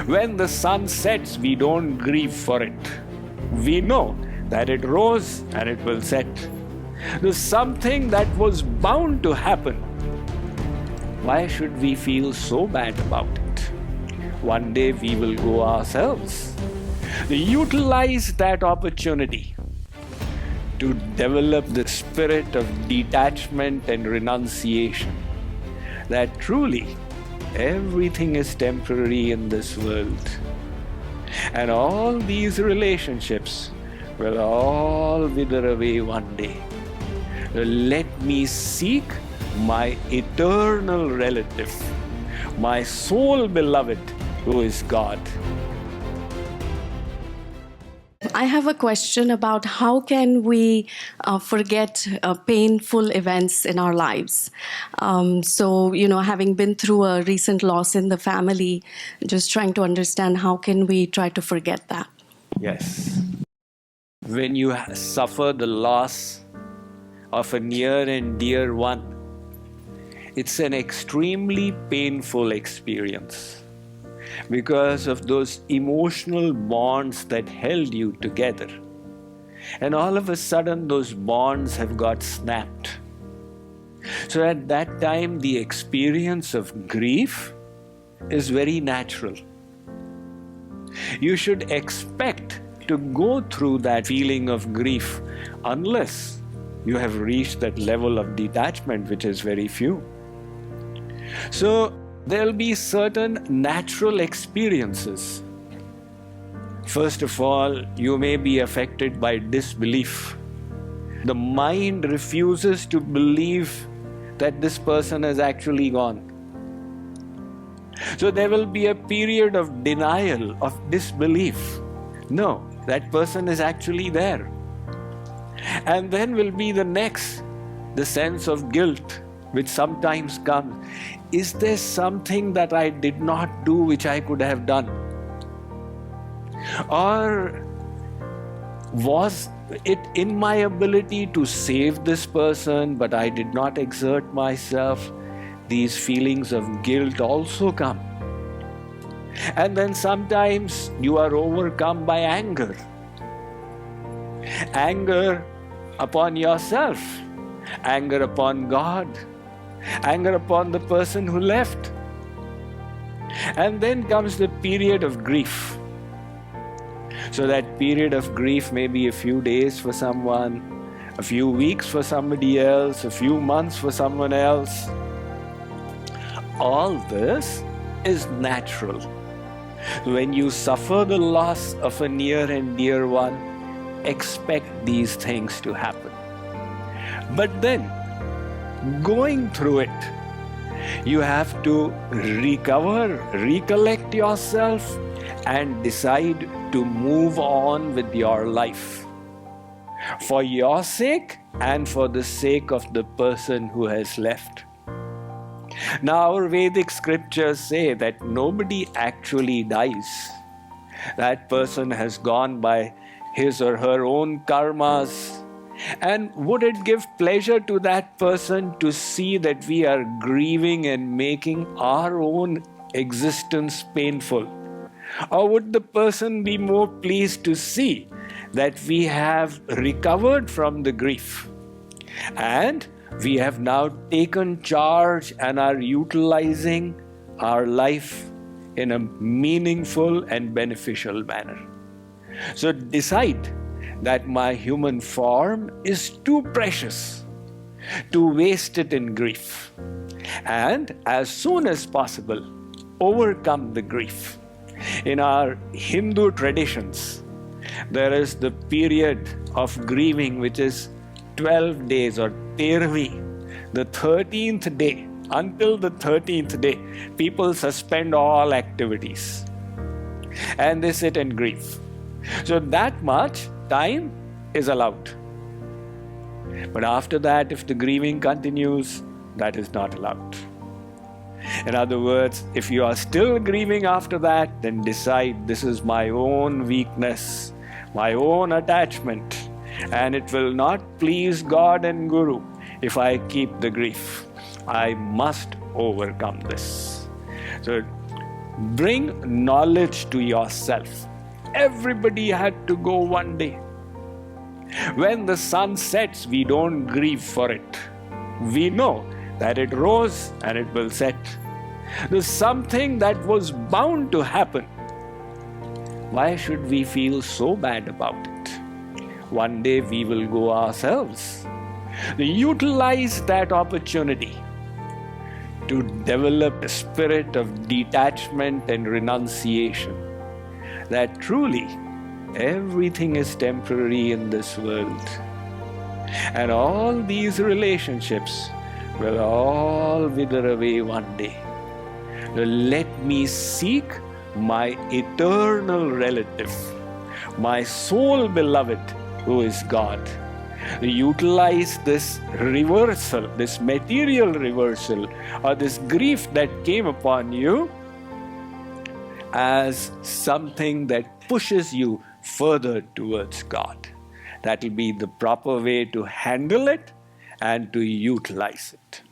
When the sun sets, we don't grieve for it. We know that it rose and it will set. There's something that was bound to happen. Why should we feel so bad about it? One day we will go ourselves. Utilize that opportunity to develop the spirit of detachment and renunciation, that truly everything is temporary in this world. And all these relationships will all wither away one day. Let me seek my eternal relative, my soul beloved, who is God. I have a question about how can we forget painful events in our lives. So, having been through a recent loss in the family, just trying to understand how can we try to forget that. Yes. When you suffer the loss of a near and dear one, it's an extremely painful experience because of those emotional bonds that held you together. And all of a sudden, those bonds have got snapped. So at that time, the experience of grief is very natural. You should expect to go through that feeling of grief unless you have reached that level of detachment, which is very few. So there'll be certain natural experiences. First of all, you may be affected by disbelief. The mind refuses to believe that this person is actually gone. So there will be a period of denial, of disbelief. No, that person is actually there. And then will be the sense of guilt, which sometimes comes. Is there something that I did not do which I could have done? Or was it in my ability to save this person, but I did not exert myself? These feelings of guilt also come. And then sometimes you are overcome by anger. Anger upon yourself, anger upon God, anger upon the person who left. And then comes the period of grief. So that period of grief may be a few days for someone, a few weeks for somebody else, a few months for someone else. All this is natural. When you suffer the loss of a near and dear one, expect these things to happen. But then, going through it, you have to recover, recollect yourself, and decide to move on with your life. For your sake and for the sake of the person who has left. Now, our Vedic scriptures say that nobody actually dies. That person has gone by his or her own karmas. And would it give pleasure to that person to see that we are grieving and making our own existence painful? Or would the person be more pleased to see that we have recovered from the grief and we have now taken charge and are utilizing our life in a meaningful and beneficial manner? So decide that my human form is too precious to waste it in grief, and as soon as possible overcome the grief. In our Hindu traditions, there is the period of grieving which is 12 days or Tervi. The 13th day, until the 13th day, people suspend all activities and they sit in grief. So that much time is allowed. But after that, if the grieving continues, that is not allowed. In other words, if you are still grieving after that, then decide this is my own weakness, my own attachment, and it will not please God and Guru if I keep the grief. I must overcome this. So Bring knowledge to yourself. Everybody had to go one day. When the sun sets, we don't grieve for it. We know that it rose and it will set. There's something that was bound to happen. Why should we feel so bad about it? One day we will go ourselves. Utilize that opportunity to develop a spirit of detachment and renunciation, that truly everything is temporary in this world. And all these relationships will all wither away one day. Let me seek my eternal relative, my soul beloved, who is God. Utilize this reversal, this material reversal, or this grief that came upon you as something that pushes you further towards God. That will be the proper way to handle it and to utilize it.